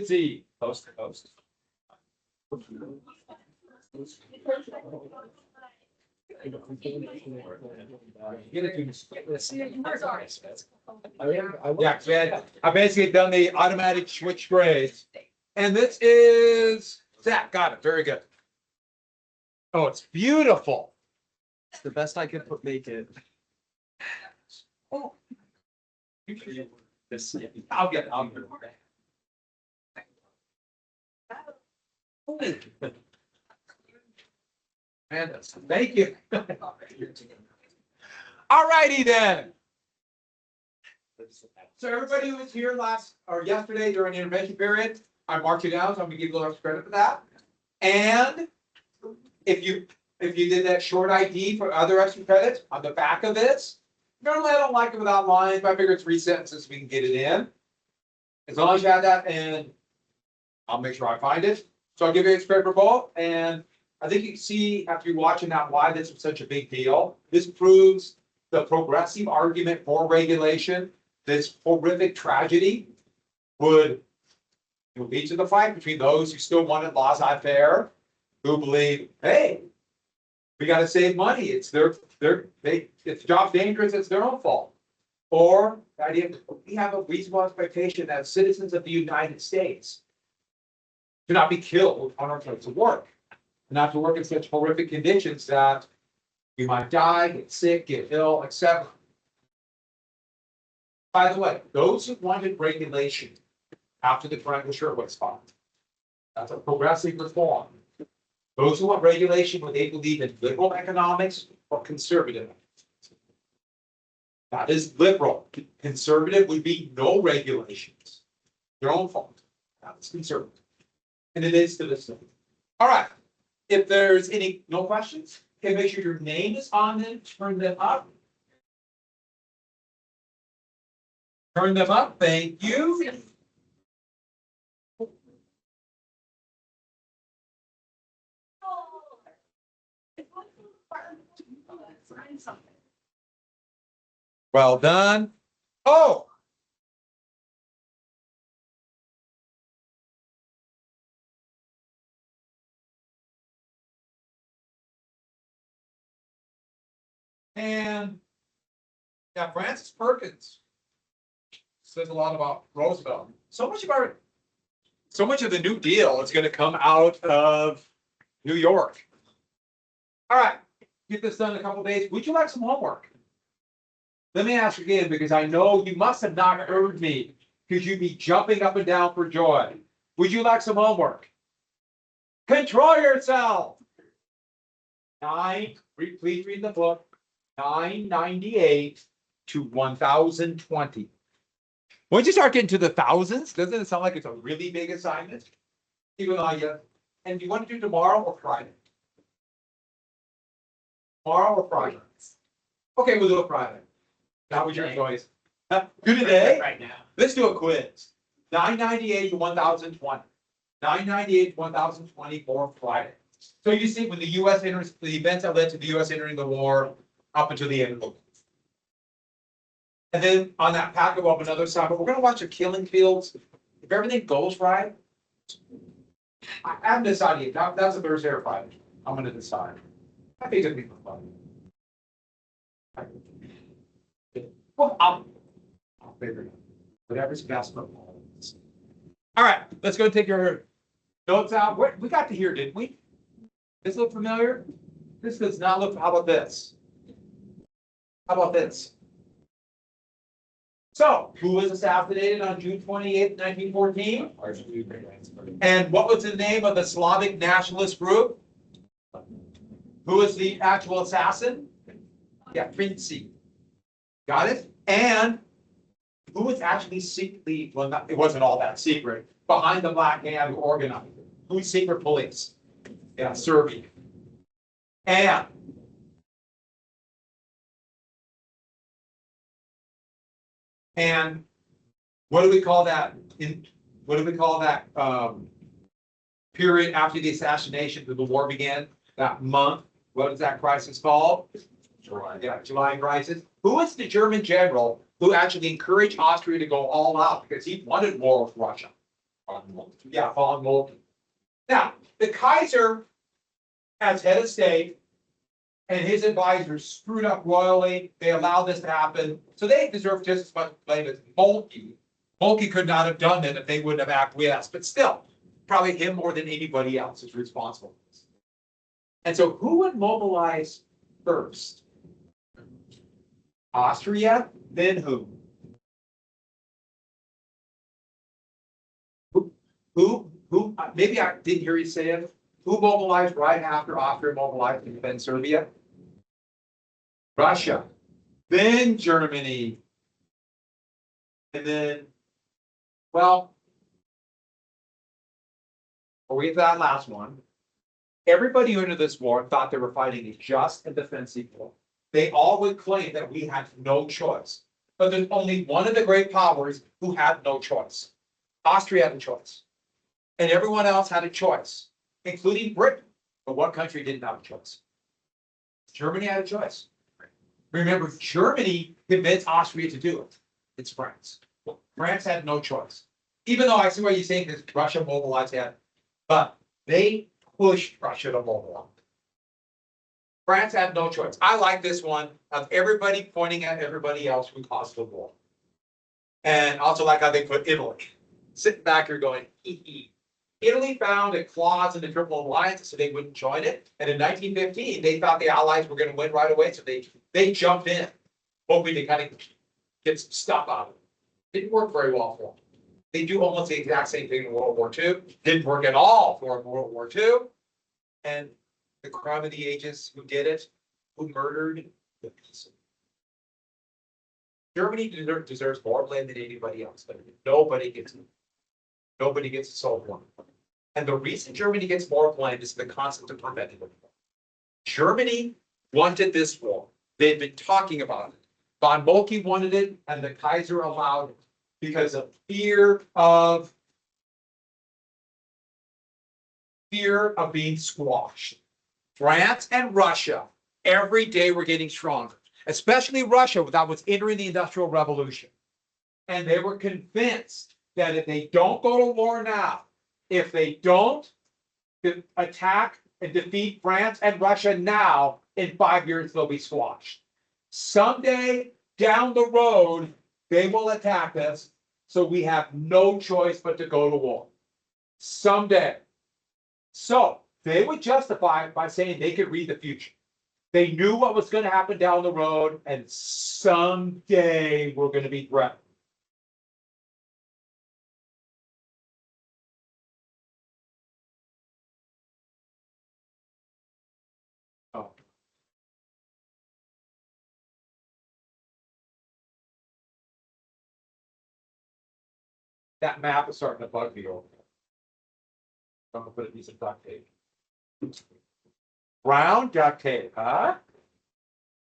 see coast to coast. Yeah, I basically done the automatic switch grades. And this is Zach. Got it. Very good. Oh, it's beautiful. It's the best I could make it. Oh. This, I'll get it. And thank you. All righty then. So everybody who was here last or yesterday during the intervention period, I marked you down, so I'm gonna give you a little extra credit for that. And if you did that short ID for other extra credits on the back of this, normally I don't like it without lines, but I figure it's 3 sentences, we can get it in. As long as you have that, and I'll make sure I find it. So I'll give you extra credit for both, and I think you can see after you're watching that why this is such a big deal. This proves the progressive argument for regulation. This horrific tragedy would lead to the fight between those who still wanted laissez-faire, who believe, hey, we got to save money. It's if the job's dangerous, it's their own fault. Or the idea we have a reasonable expectation that citizens of the United States do not be killed on our place of work, not to work in such horrific conditions that we might die, get sick, get ill, etc. By the way, those who wanted regulation after the Triangle Shirtwaist Fund, that's a progressive reform. Those who want regulation, when they believe in liberal economics or conservative. That is liberal. Conservative would be no regulations. Their own fault. That's conservative. And it is to this day. All right. If there's no questions, okay, make sure your name is on them, turn them up. Turn them up, thank you. Well done. Oh. And yeah, Francis Perkins says a lot about Roosevelt. So much of the New Deal is going to come out of New York. All right, get this done in a couple of days. Would you like some homework? Let me ask again, because I know you must have not heard me, because you'd be jumping up and down for joy. Would you like some homework? Control yourself. Please read the book. 998 to 1020. Once you start getting to the thousands, doesn't it sound like it's a really big assignment? Even though and do you want to do tomorrow or Friday? Tomorrow or Friday? Okay, we'll do it Friday. That was your choice. Do today? Right now. Let's do a quiz. 998 to 1020. 998 to 1020 for Friday. So you see, when the U.S. enters, the events that led to the U.S. entering the war up until the end of the war. And then on that path go up another side, but we're going to watch the killing fields. If everything goes right, I haven't decided yet. That's a Thursday or Friday. I'm going to decide. I think it'll be fun. Well, I'll figure it out. Whatever's best for all of us. All right, let's go take your notes out. We got to here, didn't we? This look familiar? This does not look. How about this? How about this? So, who was assassinated on June 28th, 1914? And what was the name of the Slavic nationalist group? Who was the actual assassin? Yeah, Princi. Got it? And who was actually secretly, well, it wasn't all that secret, behind the Black Hand who organized it? Who's secret police? Yeah, Serbia. And what do we call that? Period after the assassination that the war began? That month. What is that crisis called? July. Yeah, July crisis. Who was the German general who actually encouraged Austria to go all out because he wanted war with Russia? Yeah, von Moltke. Now, the Kaiser, as head of state, and his advisors screwed up royally. They allowed this to happen. So they deserve just as much blame as Moltke. Moltke could not have done it if they wouldn't have acquiesced, but still, probably him more than anybody else is responsible. And so who would mobilize first? Austria, then who? Maybe I didn't hear you say it. Who mobilized right after Austria mobilized to defend Serbia? Russia, then Germany, and then, well, we'll get to that last one. Everybody who entered this war thought they were fighting a just and defensive war. They all would claim that we had no choice. But there's only one of the great powers who had no choice. Austria had a choice. And everyone else had a choice, including Britain. But what country didn't have a choice? Germany had a choice. Remember, Germany convinced Austria to do it. It's France. France had no choice. Even though I see what you're saying, because Russia mobilized that, but they pushed Russia to mobilize. France had no choice. I like this one of everybody pointing at everybody else who caused the war. And also like how they put Italy. Sitting back here going, hee hee. Italy found a clause in the Triple Alliance so they wouldn't join it. And in 1915, they thought the Allies were going to win right away. So they jumped in, hoping to kind of get some stuff out of it. Didn't work very well for them. They do almost the exact same thing in World War II. Didn't work at all for World War II. And the crime of the ages, who did it? Who murdered the peace? Germany deserves more blame than anybody else. But nobody gets it. Nobody gets to solve one. And the reason Germany gets more blame is the concept of preventive war. Germany wanted this war. They'd been talking about it. Von Moltke wanted it, and the Kaiser allowed it because of fear of being squashed. France and Russia, every day were getting stronger, especially Russia that was entering the Industrial Revolution. And they were convinced that if they don't go to war now, if they don't attack and defeat France and Russia now, in 5 years they'll be squashed. Someday down the road, they will attack us, so we have no choice but to go to war. Someday. So they would justify it by saying they could read the future. They knew what was going to happen down the road, and someday we're going to be threatened. Oh. That map is starting to bug me over. I'm gonna put a piece of duct tape. Brown duct tape, huh?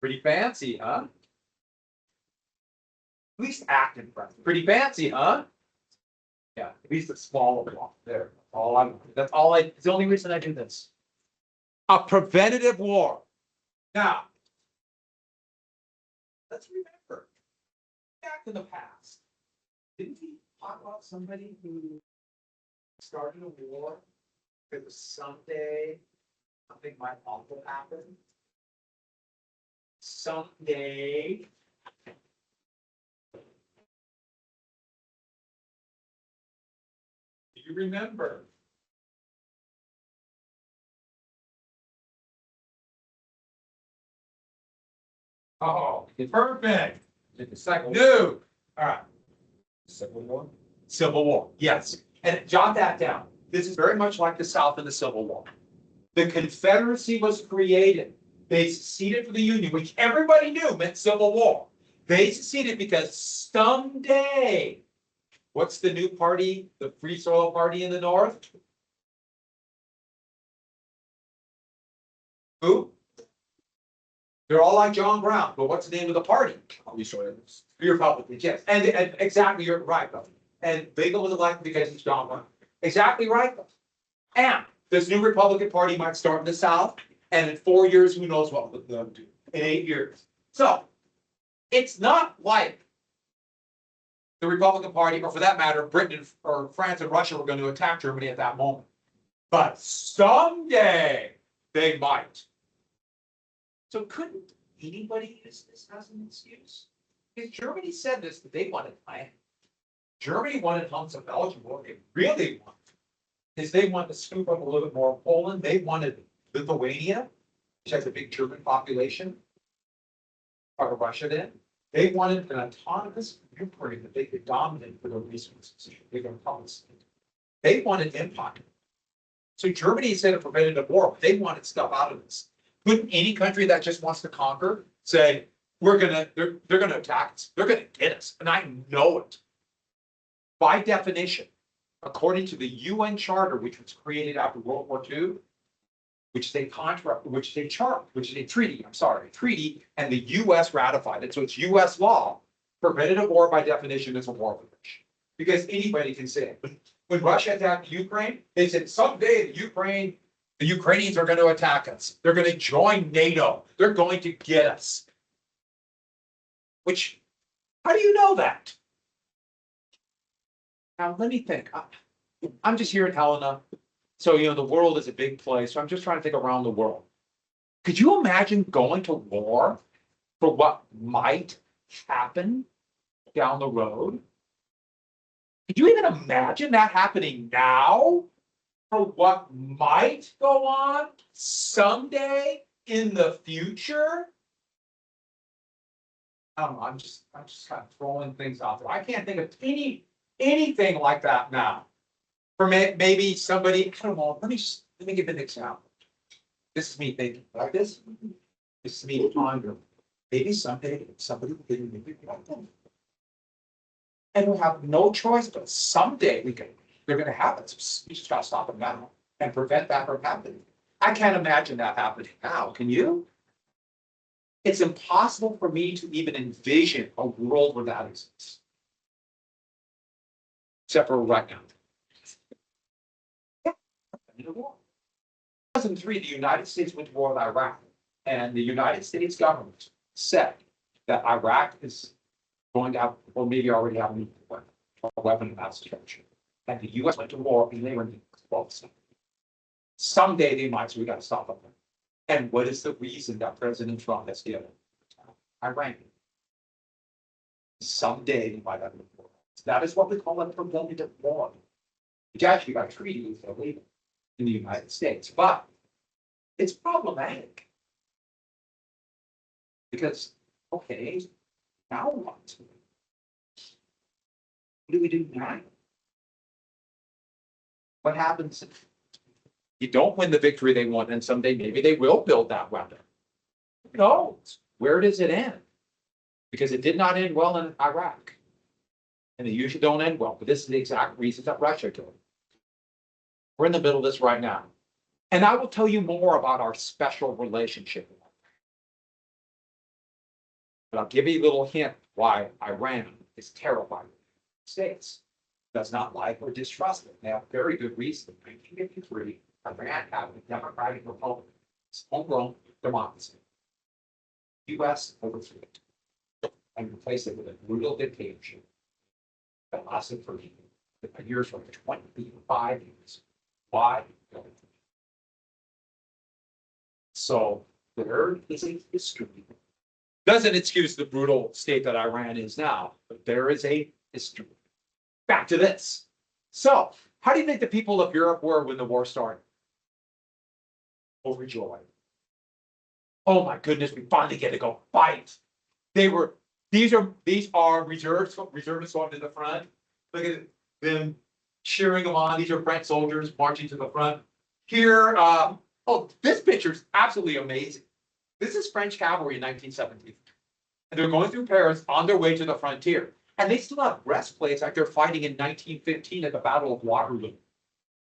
Pretty fancy, huh? At least act impressive. Pretty fancy, huh? Yeah, at least it's small one. There. It's the only reason I do this. A preventative war. Now, let's remember, back in the past, didn't we talk about somebody who started a war because someday something might awful happen? Someday. Do you remember? Oh, perfect. No. All right. Civil War? Civil War, yes. And jot that down. This is very much like the South in the Civil War. The Confederacy was created. They seceded from the Union, which everybody knew meant Civil War. They seceded because someday, what's the new party, the Free Soil Party in the North? Who? They're all like John Brown, but what's the name of the party? Free Republicans, yes. And exactly, you're right, though. And Bagel was elected because he's John Brown. Exactly right, though. And this new Republican Party might start in the South, and in 4 years, who knows what they'll do, in 8 years. So, it's not like the Republican Party, or for that matter, Britain or France and Russia were going to attack Germany at that moment. But someday they might. So couldn't anybody use this as an excuse? Because Germany said this, that they wanted land. Germany wanted hunks of Belgium. What they really wanted is they wanted to scoop up a little bit more of Poland. They wanted Lithuania, which has a big German population, part of Russia then. They wanted an autonomous Ukraine that they could dominate for their resources. They wanted empire. So Germany said a preventative war, but they wanted stuff out of this. Couldn't any country that just wants to conquer say, they're gonna attack us, they're gonna get us, and I know it. By definition, according to the UN Charter, which was created after World War II, which is a treaty, and the US ratified it, so it's US law. Preventative war by definition is a war of aggression. Because anybody can say it. When Russia attacked Ukraine, they said someday the Ukrainians are going to attack us. They're going to join NATO. They're going to get us. Which, how do you know that? Now, let me think. I'm just here in Helena. So, the world is a big place. So I'm just trying to think around the world. Could you imagine going to war for what might happen down the road? Could you even imagine that happening now for what might go on someday in the future? I don't know. I'm just kind of throwing things out there. I can't think of anything like that now. For maybe somebody, I don't know. Let me give an example. This is me thinking like this. This is me pondering. Maybe someday somebody will get me like that. And we'll have no choice, but someday they're going to happen. So you just got to stop them now and prevent that from happening. I can't imagine that happening now. Can you? It's impossible for me to even envision a world where that exists. Except for right now. Yeah. 2003, the United States went to war with Iraq, and the United States government said that Iraq is going to have, or maybe already have a weapon of mass destruction. And the US went to war and they were in 12. Someday they might, so we got to stop them. And what is the reason that President Trump has given? Iran. Someday they might have a war. So that is what we call a preventative war. Which actually got treated illegal in the United States, but it's problematic. Because, okay, now what? What do we do now? What happens if you don't win the victory they want, and someday maybe they will build that weapon? Who knows? Where does it end? Because it did not end well in Iraq. And they usually don't end well, but this is the exact reason that Russia killed. We're in the middle of this right now. And I will tell you more about our special relationship. But I'll give you a little hint why Iran is terrified of the States. Does not like or distrust it. They have very good reason. In 1953, Iran had a democratic republic. It's homegrown democracy. The US overthrew it and replaced it with a brutal dictatorship that lasted for years, for 25 years. Why? So there is a history. Doesn't excuse the brutal state that Iran is now, but there is a history. Back to this. So, how do you think the people of Europe were when the war started? Overjoyed. Oh my goodness, we finally get to go fight. These are reservists going to the front. Look at them cheering them on. These are French soldiers marching to the front. Here, this picture is absolutely amazing. This is French cavalry in 1917. And they're going through Paris on their way to the frontier. And they still have breastplates like they're fighting in 1915 at the Battle of Waterloo.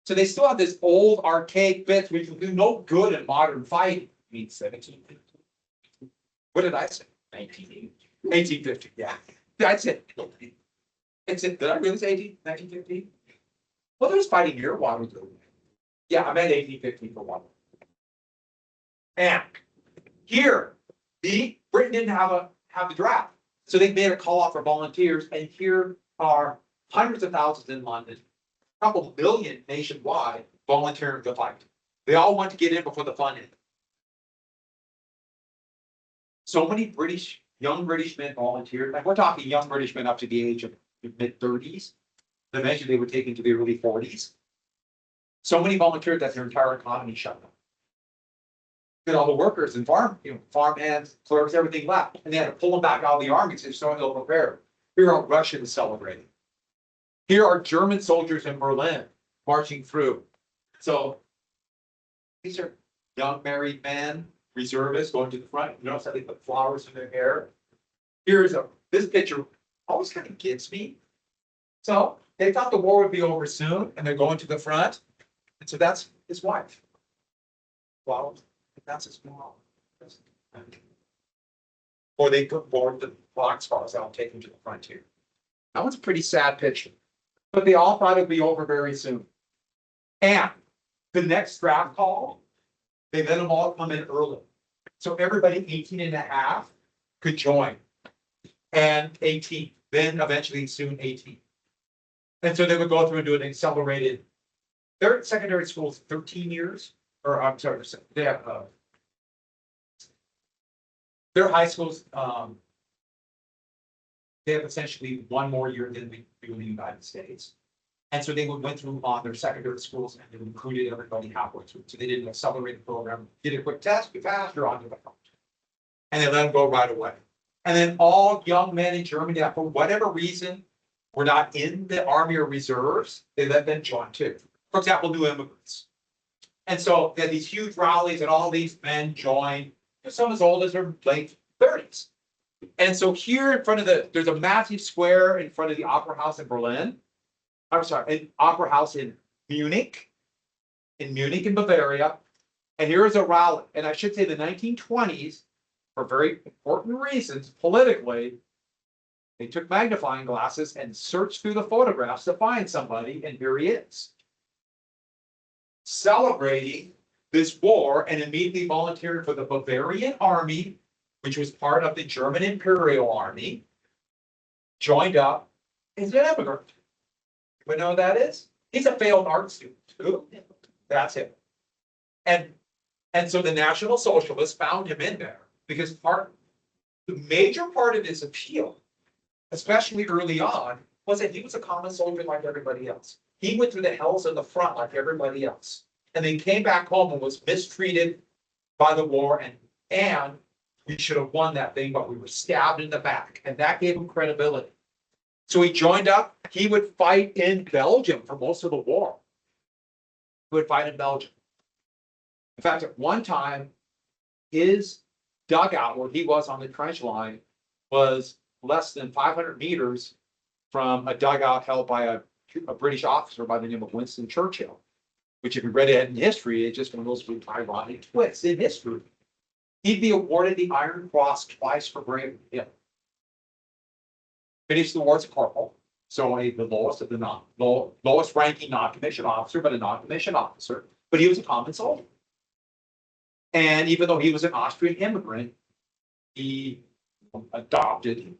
So they still have this old archaic bits which will do no good in modern fighting. I mean 1750. What did I say? 1980. 1850, yeah. That's it. Did I really say 1950? Well, they're just fighting near Waterloo. Yeah, I meant 1850 for Waterloo. And here, Britain didn't have the draft. So they made a call out for volunteers, and here are hundreds of thousands in London, a couple million nationwide volunteering to fight. They all want to get in before the fun ended. So many young British men volunteered. Like we're talking young British men up to the age of mid-30s. Eventually, they were taken to the early 40s. So many volunteered that their entire economy shut down. And all the workers and farm hands, clerks, everything left, and they had to pull them back out of the army because they're so ill prepared. Here are Russians celebrating. Here are German soldiers in Berlin marching through. So these are young married men, reservists going to the front. You notice how they put flowers in their hair. This picture always kind of gets me. So they thought the war would be over soon, and they're going to the front. And so that's his wife. Well, that's his mom. Or they put board the boxcars out and take him to the frontier. That one's a pretty sad picture. But they all thought it'd be over very soon. And the next draft call, they let them all come in early. So everybody 18 and a half could join. And 18, then eventually soon 18. And so they would go through and do an accelerated. Their secondary school is 13 years, or I'm sorry, they have their high schools. They have essentially one more year than we do in the United States. And so they went through on their secondary schools and they recruited everybody halfway through. So they did an accelerated program, did a quick test, be faster on the front. And they let them go right away. And then all young men in Germany that for whatever reason were not in the army or reserves, they let them join too. For example, new immigrants. And so they had these huge rallies and all these men joined, some as old as their late 30s. And so here in front of there's a massive square in front of the Opera House in Berlin. I'm sorry, an Opera House in Munich in Bavaria. And here is a rally. And I should say the 1920s, for very important reasons, politically, they took magnifying glasses and searched through the photographs to find somebody, and here he is. Celebrating this war and immediately volunteered for the Bavarian army, which was part of the German Imperial Army, joined up as an immigrant. You know who that is? He's a failed art student. That's him. And so the National Socialists found him in there because the major part of his appeal, especially early on, was that he was a common soldier like everybody else. He went through the hells of the front like everybody else. And then came back home and was mistreated by the war, and we should have won that thing, but we were stabbed in the back, and that gave him credibility. So he joined up. He would fight in Belgium for most of the war. He would fight in Belgium. In fact, at one time, his dugout where he was on the trench line was less than 500 meters from a dugout held by a British officer by the name of Winston Churchill, which if you read it in history, it's just one of those ironic twists in history. He'd be awarded the Iron Cross twice for bravery. Yeah. Finished the war as a corporal, so the lowest of the lowest ranking non-commissioned officer, but a non-commissioned officer. But he was a common soldier. And even though he was an Austrian immigrant, he adopted,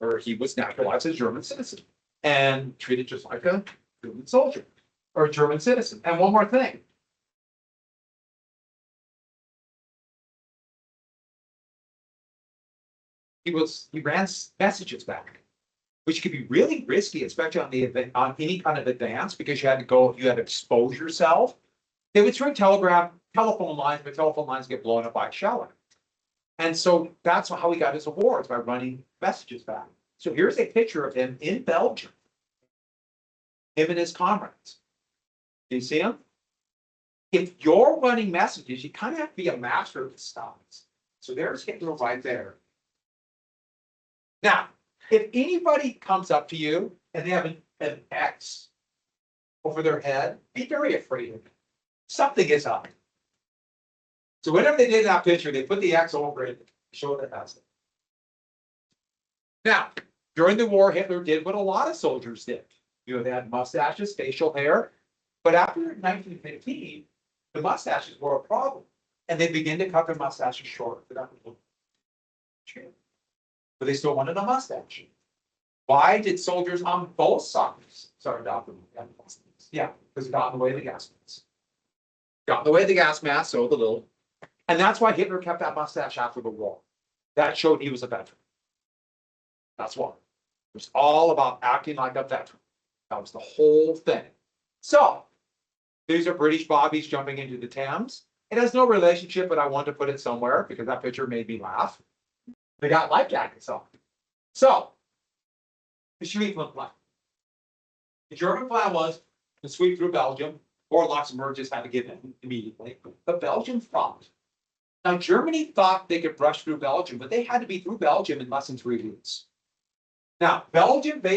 or he was naturalized as a German citizen and treated just like a German soldier or a German citizen. And one more thing. He ran messages back, which could be really risky, especially on any kind of advance, because you had to expose yourself. They would string telephone lines, but telephone lines get blown up by shelling. And so that's how he got his awards, by running messages back. So here's a picture of him in Belgium, him and his comrades. Do you see him? If you're running messages, you kind of have to be a master of the styles. So there's Hitler right there. Now, if anybody comes up to you and they have an X over their head, be very afraid of it. Something is up. So whenever they did that picture, they put the X over it to show that that's it. Now, during the war, Hitler did what a lot of soldiers did. They had mustaches, facial hair. But after 1915, the mustaches were a problem. And they began to cut their mustaches short. But they still wanted a mustache. Why did soldiers on both sides start adopting the gas masks? Yeah, because it got in the way of the gas masks. Got in the way of the gas mask, so the little. And that's why Hitler kept that mustache after the war. That showed he was a veteran. That's why. It was all about acting like a veteran. That was the whole thing. So, these are British bobbies jumping into the Thames. It has no relationship, but I wanted to put it somewhere because that picture made me laugh. They got life jackets on. So, the Schlieffen plan. The German plan was to sweep through Belgium, or Luxembourg just had to give in immediately. But Belgium fought. Now, Germany thought they could brush through Belgium, but they had to be through Belgium in less than 3 weeks. Now, Belgium